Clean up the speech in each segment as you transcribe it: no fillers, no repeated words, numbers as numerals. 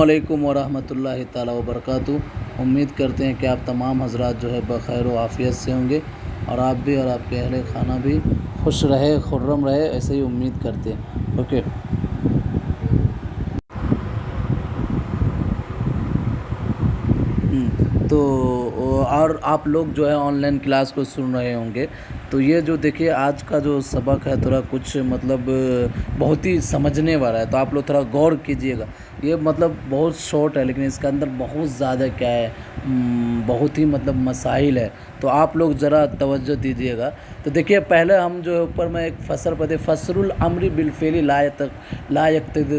علیکم ورحمۃ اللہ تعالیٰ وبرکاتہ۔ امید کرتے ہیں کہ آپ تمام حضرات جو ہے بخیر و عافیت سے ہوں گے، اور آپ بھی اور آپ کے اہل خانہ بھی خوش رہے، خرم رہے، ایسے ہی امید کرتے ہیں۔ اوکے، تو اور آپ لوگ جو ہے آن لائن کلاس کو سن رہے ہوں گے، تو یہ جو دیکھیے آج کا جو سبق ہے تھوڑا کچھ مطلب بہت ہی سمجھنے والا ہے، تو آپ لوگ تھوڑا غور کیجئے گا۔ یہ مطلب بہت شارٹ ہے، لیکن اس کے اندر بہت زیادہ کیا ہے، بہت ہی مطلب مسائل ہے، تو آپ لوگ ذرا توجہ دیجئے گا۔ تو دیکھیے پہلے ہم جو ہے اوپر میں ایک فصل پڑھتے، فصل الامر بالفعل لا یقتضی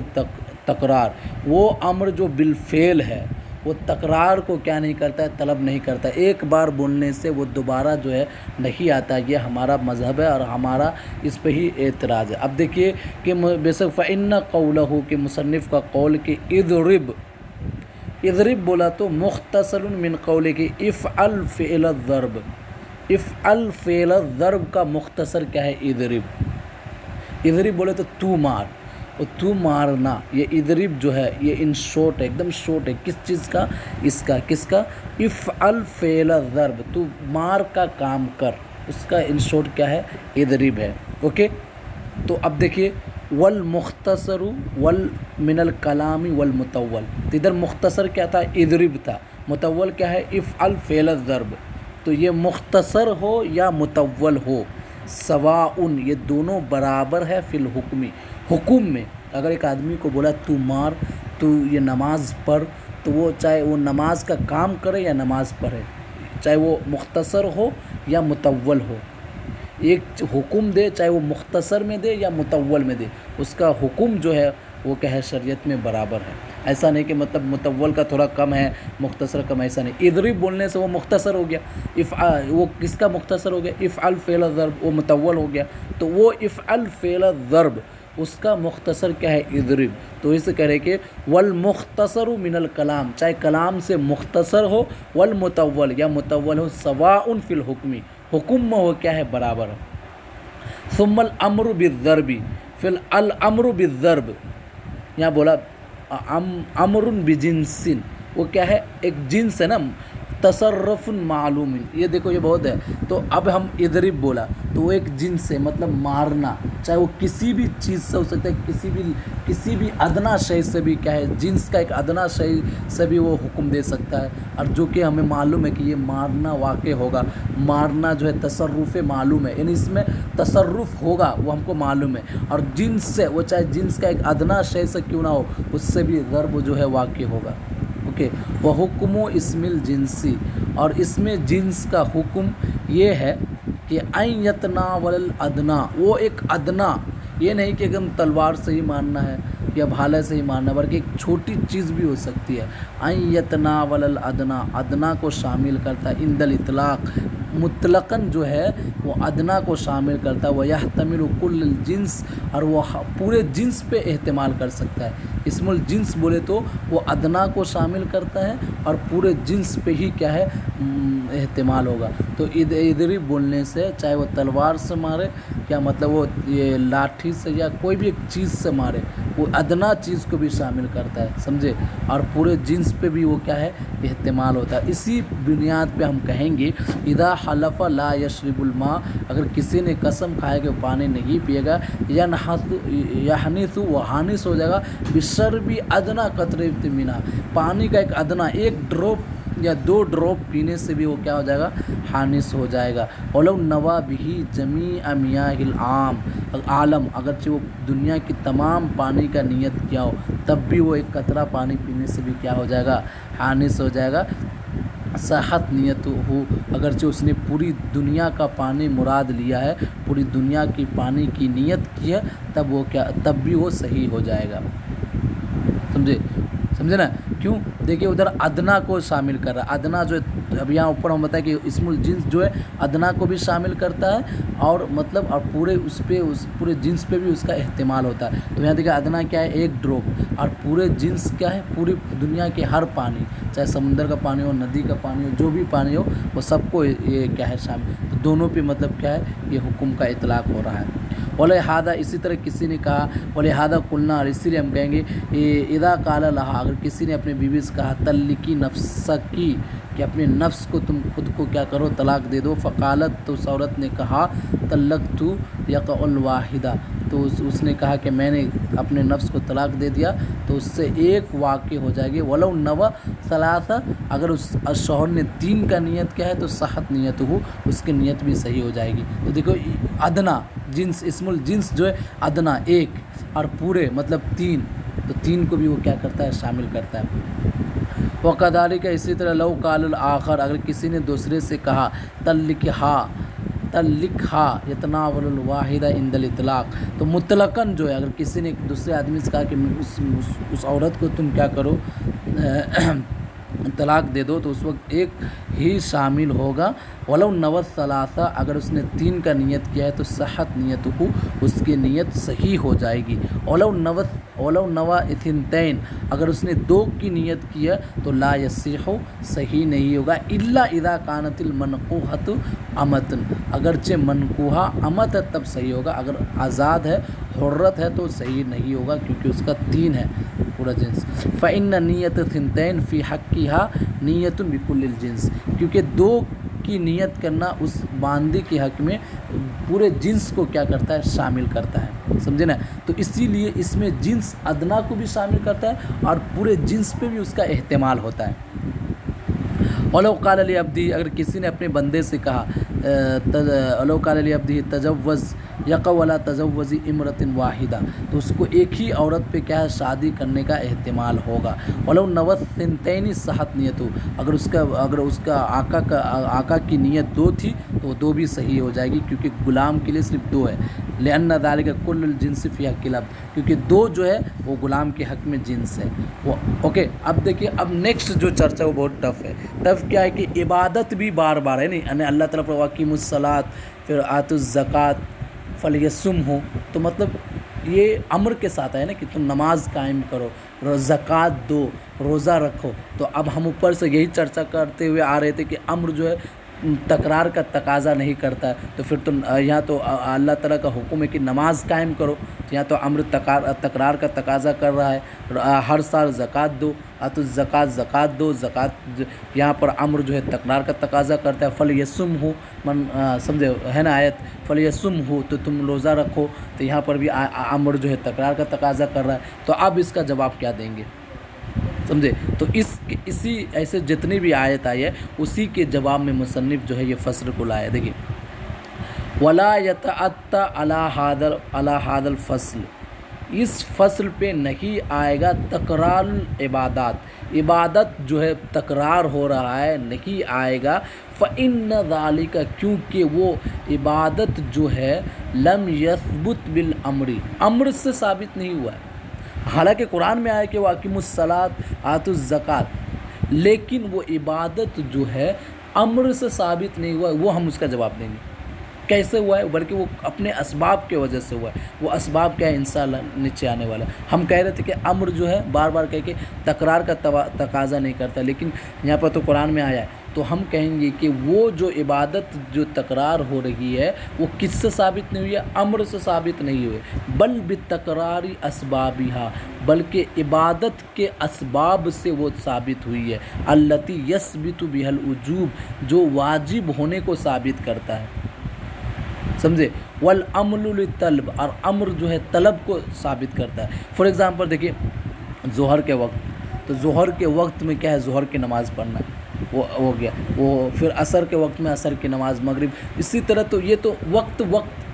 تکرار۔ وہ امر جو بالفعل ہے وہ تکرار کو کیا نہیں کرتا ہے، طلب نہیں کرتا۔ ایک بار بولنے سے وہ دوبارہ جو ہے نہیں آتا۔ یہ ہمارا مذہب ہے اور ہمارا اس پہ ہی اعتراض ہے۔ اب دیکھیے کہ بے شک فَإِنَّ قَوْلَهُ کہ مصنف کا قول کہ اضرب بولا تو مختصر من قول کہ افعل فعل الضرب، افعل فعل الضرب کا مختصر کیا ہے، اضرب بولے تو تو مار، اور تو مارنا، یہ اضرب جو ہے یہ ان شورٹ ہے، ایک دم شورٹ ہے، کس چیز کا، اس کا، کس کا، افعل فعل الضرب، تو مار کا کام کر، اس کا ان شورٹ کیا ہے، اضرب ہے۔ اوکے، تو اب دیکھیے والمختصر من الکلام والمطول، تو ادھر مختصر کیا تھا، اضرب تھا، مطول کیا ہے، افعل فعل الضرب۔ تو یہ مختصر ہو یا مطول ہو، سواء یہ دونوں برابر ہے، فی الحکم، حکم میں۔ اگر ایک آدمی کو بولا تو مار، تو یہ نماز پڑھ، تو وہ چاہے وہ نماز کا کام کرے یا نماز پڑھے، چاہے وہ مختصر ہو یا مطول ہو، ایک حکم دے، چاہے وہ مختصر میں دے یا مطول میں دے، اس کا حکم جو ہے وہ کیا ہے، شریعت میں برابر ہے۔ ایسا نہیں کہ مطلب مطول کا تھوڑا کم ہے، مختصر کم، ایسا نہیں۔ اضرب بولنے سے وہ مختصر ہو گیا، وہ کس کا مختصر ہو گیا، افعل فعل الضرب، وہ مطول ہو گیا، تو وہ افعل فعل الضرب اس کا مختصر کیا ہے، اضرب۔ تو اس سے کہہ رہے کہ والمختصر من الکلام، چاہے کلام سے مختصر ہو، والمطول یا مطول ہو، سواء فی الحکم، حکم میں ہو کیا ہے، برابر ہے۔ ثم الامر بالضرب، فی الامر بالضرب، یہاں بولا امر بجنس، وہ کیا ہے، ایک جنس ہے نا، تصرف معلوم، یہ دیکھو یہ بہت ہے۔ تو اب ہم اضرب بولا تو وہ ایک جنس ہے، مطلب مارنا، چاہے وہ کسی بھی چیز سے ہو سکتا ہے، کسی بھی ادنا شے سے بھی کیا ہے، جنس کا ایک ادنا شے سے بھی وہ حکم دے سکتا ہے، اور جو کہ ہمیں معلوم ہے کہ یہ مارنا واقع ہوگا، مارنا جو ہے تصرف معلوم ہے، یعنی اس میں تصرف ہوگا وہ ہم کو معلوم ہے، اور جنس سے، وہ چاہے جنس کا ایک ادنا شے سے کیوں نہ ہو، اس سے بھی ضرب جو ہے واقع ہوگا۔ اوکے، وہ حکم اسم الجنسی، اور اس میں جنس کا حکم یہ ہے کہ ان یتناول الادنا، وہ ایک ادنا، یہ نہیں کہ ایک تلوار سے ہی مارنا ہے یا بھالے سے ہی مارنا، بلکہ ایک چھوٹی چیز بھی ہو سکتی ہے۔ ان یتناول الادنا، ادنا کو شامل کرتا ہے، عند الاطلاق، مطلقاً جو ہے وہ ادنا کو شامل کرتا ہے، وَيَحْتَمِلُ كُلَّ الجنس، اور وہ پورے جنس پہ احتمال کر سکتا ہے۔ اسم الجنس بولے تو وہ ادنا کو شامل کرتا ہے اور پورے جنس پہ ہی کیا ہے، احتمال ہوگا۔ تو اضرب بولنے سے چاہے وہ تلوار سے مارے یا مطلب وہ یہ لاٹھی سے یا کوئی بھی ایک چیز سے مارے، وہ ادنا چیز کو بھی شامل کرتا ہے، سمجھے، اور پورے جنس پہ بھی وہ کیا ہے، احتمال ہوتا ہے۔ اسی بنیاد پہ ہم کہیں گے اذا حلف لا یشرب الماء، اگر کسی نے قسم کھایا کہ وہ پانی نہیں پیے گا، یحنث، وہ حانث ہو جائے گا، بشرب ادنا قطرۃ منھا، پانی کا ایک ادنا، ایک ڈراپ یا 2 ڈراپ پینے سے بھی وہ کیا ہو جائے گا، حانث ہو جائے گا۔ ولو نوى به جمیع میاہ العالم، اگرچہ وہ دنیا کی تمام پانی کا نیت کیا ہو، تب بھی وہ ایک قطرہ پانی پینے سے بھی کیا ہو جائے گا، حانث ہو جائے گا۔ صحت نیت ہو، اگرچہ اس نے پوری دنیا کا پانی مراد لیا ہے، پوری دنیا کی پانی کی نیت کی ہے، تب بھی وہ صحیح ہو جائے گا، سمجھے نا؟ کیوں؟ دیکھیے ادھر ادنا کو شامل کر رہا ہے، ادنا جو ہے، اب یہاں اوپر ہم بتائیں کہ اسم الجنس جو ہے ادنا کو بھی شامل کرتا ہے، اور مطلب اور پورے اس پورے جنس پہ بھی اس کا احتمال ہوتا ہے۔ تو یہاں دیکھیں ادنا کیا ہے، ایک ڈراپ، اور پورے جنس کیا ہے، پوری دنیا کے ہر پانی، چاہے سمندر کا پانی ہو، ندی کا پانی ہو، جو بھی پانی ہو، وہ سب کو یہ کیا ہے، شامل، تو دونوں پہ مطلب کیا ہے، یہ حکم کا اطلاق ہو رہا ہے۔ ولہذا اسی طرح کسی نے کہا ولہذا قلنا، اور اسی لیے ہم کہیں گے اذا قال لها، اگر کسی نے اپنے بیوی سے کہا طلقی نفسکی، کہ اپنے نفس کو تم خود کو کیا کرو طلاق دے دو، فقالت، تو اس عورت نے کہا طلقت یقع الواحدہ، تو اس نے کہا کہ میں نے اپنے نفس کو طلاق دے دیا، تو اس سے ایک واقع ہو جائے گی، ولو نوى ثلاثہ، اگر اس شوہر نے 3 کا نیت کیا ہے تو صحت نیت ہو، اس کی نیت بھی صحیح ہو جائے گی۔ تو دیکھو ادنا جنس، اسم الجنس جو ہے ادنا 1 اور پورے مطلب 3، تو 3 کو بھی وہ کیا کرتا ہے شامل کرتا ہے۔ وکذالک، اسی طرح لو قال الآخر، اگر کسی نے دوسرے سے کہا طلقھا یتناول الواحدہ عند الاطلاق، تو مطلقاً جو ہے اگر کسی نے دوسرے آدمی سے کہا کہ اس عورت کو تم کیا کرو طلاق دے دو، تو اس وقت ایک ہی شامل ہوگا۔ ولو نوى ثلاثہ، اگر اس نے 3 کا نیت کیا ہے تو صحت نیت ہو، اس کی نیت صحیح ہو جائے گی۔ ولو نوى اثنتین، اگر اس نے 2 کی نیت کیا تو لا یصح، صحیح نہیں ہوگا، الا اذا كانت المنقوحۃ امۃ، اگرچہ منقوحہ امت ہے تب صحیح ہوگا، اگر آزاد ہے حرت ہے تو صحیح نہیں ہوگا، کیونکہ اس کا 3 ہے پورا جنس۔ فإن نیت ثنتین فی حقها نیت بکل الجنس، کیونکہ 2 کی نیت کرنا اس باندی کے حق میں پورے جنس کو کیا کرتا ہے شامل کرتا ہے، سمجھے نا؟ تو اسی لیے اس میں جنس ادنا کو بھی شامل کرتا ہے اور پورے جنس پہ بھی اس کا احتمال ہوتا ہے۔ ولو قال لعبدی، اگر کسی نے اپنے بندے سے کہا ولو قال لعبدی تجوز یقع ولا تزوجی امرۃ واحدہ، تو اس کو ایک ہی عورت پہ کیا ہے شادی کرنے کا احتمال ہوگا۔ ولو نوى ثنتین صحت نیت، اگر اس کا آقا کی نیت 2 تھی تو وہ 2 بھی صحیح ہو جائے گی، کیونکہ غلام کے لیے صرف 2 ہے، لأن ذلك کل الجنس فی حق العبد، کیونکہ 2 جو ہے وہ غلام کے حق میں جنس ہے وہ۔ اوکے، اب دیکھیے اب نیکسٹ جو چرچا وہ بہت ٹف ہے۔ ٹف کیا ہے کہ عبادت بھی بار بار ہے، نہیں یعنی اللہ تعالیٰ پر واقیم الصلاۃ، پھر آتوا الزکوٰۃ فلیصمہ، تو مطلب یہ امر کے ساتھ ہے نا کہ تم نماز قائم کرو، زکوٰۃ دو، روزہ رکھو۔ تو اب ہم اوپر سے یہی چرچا کرتے ہوئے آ رہے تھے کہ امر جو ہے تکرار کا تقاضا نہیں کرتا ہے، تو پھر تو یہاں تو اللہ تعالیٰ کا حکم ہے کہ نماز قائم کرو، تو یہاں تو امر تکرار کا تقاضا کر رہا ہے، ہر سال زکوٰۃ دو، زکوٰۃ دو، زکوٰۃ یہاں پر امر جو ہے تکرار کا تقاضا کرتا ہے۔ فلیصمہ، سمجھے ہے نا آیت، فلیصمہ، تو تم روزہ رکھو، تو یہاں پر بھی امر جو ہے تکرار کا تقاضا کر رہا ہے۔ تو اب اس کا جواب کیا دیں گے، سمجھے؟ تو اسی ایسے جتنی بھی آیت آئی ہے اسی کے جواب میں مصنف جو ہے یہ فصل کو لایا۔ دیکھیے ولا یتعطی علی ھذا الفصل، اس فصل پہ نہیں آئے گا تکرار العبادات، عبادت جو ہے تکرار ہو رہا ہے نہیں آئے گا۔ فإن ذلک، کیونکہ وہ عبادت جو ہے لم یثبت بالامر، امر سے ثابت نہیں ہوا ہے، حالانکہ قرآن میں آیا کہ وَأَقِیمُوا الصَّلَاةَ وَآتُوا الزَّکَاۃَ، لیکن وہ عبادت جو ہے امر سے ثابت نہیں ہوا، وہ ہم اس کا جواب دیں گے کیسے ہوا ہے، بلکہ وہ اپنے اسباب کی وجہ سے ہوا ہے۔ وہ اسباب کیا ہے انشاءاللہ نیچے آنے والا ہے۔ ہم کہہ رہے تھے کہ امر جو ہے بار بار کہہ کے تکرار کا تقاضا نہیں کرتا، لیکن یہاں پر تو قرآن میں آیا ہے، تو ہم کہیں گے کہ وہ جو عبادت جو تکرار ہو رہی ہے وہ کس سے ثابت نہیں ہوئی ہے، امر سے ثابت نہیں ہوئے، بل بتکرار اسبابہا، بلکہ عبادت کے اسباب سے وہ ثابت ہوئی ہے، التی یثبت بها الوجوب، جو واجب ہونے کو ثابت کرتا ہے، سمجھے؟ والامر للطلب، اور امر جو ہے طلب کو ثابت کرتا ہے۔ فار ایگزامپل دیکھیے ظہر کے وقت، تو ظہر کے وقت میں کیا ہے ظہر کی نماز پڑھنا ہے، وہ ہو گیا، وہ پھر عصر کے وقت میں عصر کی نماز، مغرب، اسی طرح۔ تو یہ تو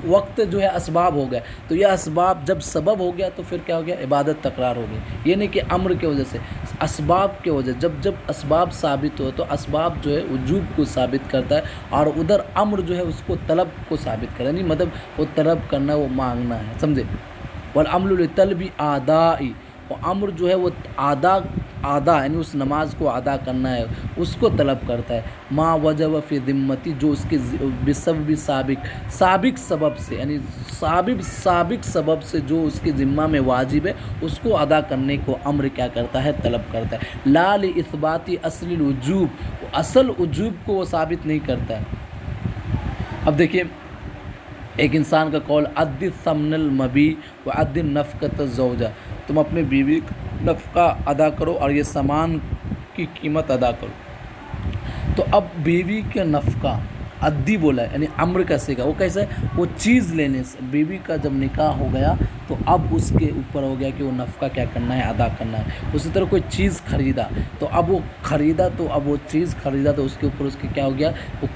وقت جو ہے اسباب ہو گئے، تو یہ اسباب جب سبب ہو گیا تو پھر کیا ہو گیا، عبادت تکرار ہو گئی۔ یہ نہیں کہ امر کی وجہ سے، اسباب کی وجہ، جب اسباب ثابت ہو تو اسباب جو ہے وجوب کو ثابت کرتا ہے، اور ادھر امر جو ہے اس کو طلب کو ثابت کرتا ہے، نہیں مطلب وہ طلب کرنا، وہ مانگنا ہے، سمجھے؟ والامر للطلب آدائی، وہ امر جو ہے وہ ادا یعنی اس نماز کو ادا کرنا ہے، اس کو طلب کرتا ہے۔ ما وجب فی ذمتی، جو اس کے بسبب سابق سبب سے، یعنی سابق سبب سے جو اس کے ذمہ میں واجب ہے اس کو ادا کرنے کو امر کیا کرتا ہے، طلب کرتا ہے۔ لا لاثبات اصل الوجوب، اصل وجوب کو وہ ثابت نہیں کرتا ہے۔ اب دیکھیے ایک انسان کا قول عد ثمن المبی و عد نفقۃ الزوجہ، تم اپنے بیوی کا نفقہ ادا کرو اور یہ سامان کی قیمت ادا کرو۔ تو اب بیوی کے نفقہ عدی بولا ہے، یعنی امر کا صیغہ، وہ کیسے ہے؟ وہ چیز لینے سے، بیوی کا جب نکاح ہو گیا تو اب اس کے اوپر ہو گیا کہ وہ نفقہ کیا کرنا ہے، ادا کرنا ہے۔ اسی طرح کوئی چیز خریدا تو اب وہ خریدا تو اب وہ چیز خریدا تو اس کے اوپر اس کے کیا ہو گیا، وہ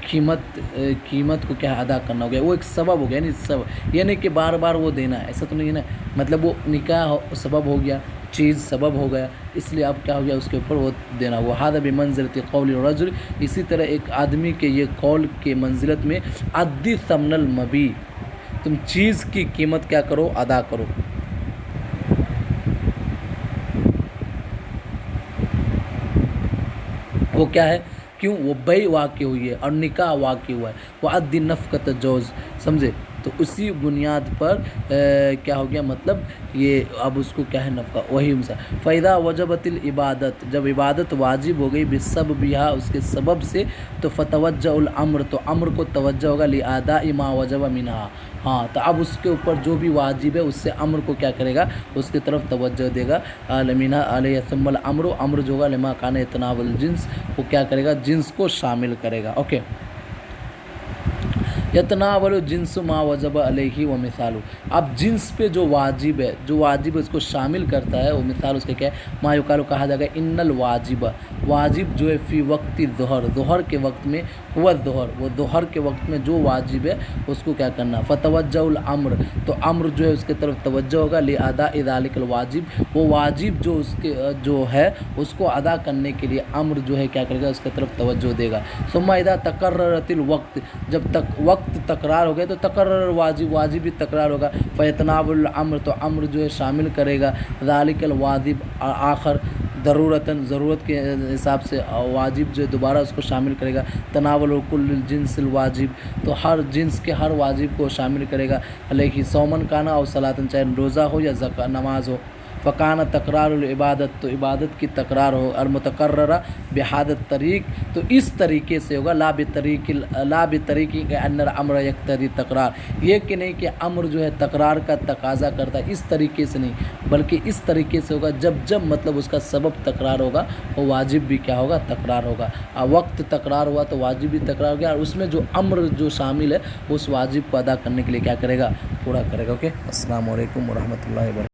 قیمت کو کیا ادا کرنا ہو گیا، وہ ایک سبب ہو گیا، یعنی سبب، یعنی کہ بار بار وہ دینا ہے، ایسا تو نہیں ہے نا، مطلب وہ نکاح سبب ہو گیا، چیز سبب ہو گیا، اس لیے اب کیا ہو گیا، اس کے اوپر وہ دینا ہوا۔ ھذا بمنزلۃ قول الرجل، اسی طرح ایک آدمی کے یہ قول کے منزلت میں عد ثمن المبی، تم چیز کی قیمت کیا کرو، ادا کرو۔ وہ کیا ہے، کیوں؟ وہ بیع واقع ہوئی ہے اور نکاح واقع ہوا ہے، وہ عد نفقۃ الجوز، سمجھے؟ تو اسی بنیاد پر کیا ہو گیا، مطلب یہ اب اس کو کیا ہے، نفقہ، وہی مثال۔ فَإِذَا وَجَبَتِ الْعِبَادَةُ، جب عبادت واجب ہو گئی، بِسَبَبِهَا، اس کے سبب سے، تو فَتَوَجَّهُ الْأَمْرُ، تو امر کو توجہ ہوگا، لِأَدَاءِ مَا وَجَبَ مِنْهَا، ہاں تو اب اس کے اوپر جو بھی واجب ہے اس سے امر کو کیا کرے گا، اس کی طرف توجہ دے گا، عَلَمِنَا عَلَيْهِ ثُمَّ الْأَمْرُ، امر جو ہوگا، لِمَا كَانَ يَتَنَاوَلُ الْجِنْس، وہ کیا کرے گا، جنس کو شامل کرے گا، اوکے۔ یتناول جنس ما وجب علیہ و مثال، اب جنس پہ جو واجب ہے، اس کو شامل کرتا ہے، وہ مثال اس کے کیا ہے، ما یقال، کہا جائے گا ان الواجب، واجب جو ہے فی وقت ظہر کے وقت میں، ہوا ظہر، وہ ظہر کے وقت میں جو واجب ہے اس کو کیا کرنا، فتوجہ الامر، تو امر جو ہے اس کے طرف توجہ ہوگا، لاداء ذلک الواجب، وہ واجب جو اس کے جو ہے اس کو ادا کرنے کے لیے امر جو ہے کیا کرے گا، اس کی طرف توجہ دے گا۔ ثم اذا تقررت الوقت، جب تک وقت تکرار ہو گیا تو تقرر واجب بھی تکرار ہوگا، فیتناول الامر، تو امر جو ہے شامل کرے گا، ذالک الواجب آخر، ضرورت کے حساب سے واجب جو ہے دوبارہ اس کو شامل کرے گا، تناول کل الجنس الواجب، تو ہر جنس کے ہر واجب کو شامل کرے گا، علیہ سومن کانا اور صلاۃً، چاہے روزہ ہو یا نماز ہو، فکان تکرار العبادت، تو عبادت کی تکرار ہو، المتقررہ بہذا الطریق، تو اس طریقے سے ہوگا، لا بطریق کہ ان الامر یقتضی تکرار، یہ کہ نہیں کہ امر جو ہے تکرار کا تقاضا کرتا ہے، اس طریقے سے نہیں، بلکہ اس طریقے سے ہوگا جب مطلب اس کا سبب تکرار ہوگا، وہ واجب بھی کیا ہوگا، تکرار ہوگا، وقت تکرار ہوا تو واجب بھی تکرار ہو گیا، اور اس میں جو امر جو شامل ہے اس واجب کو ادا کرنے کے لیے کیا کرے گا، پورا کرے گا، اوکے۔ السلام علیکم ورحمۃ اللہ وبرکاتہ۔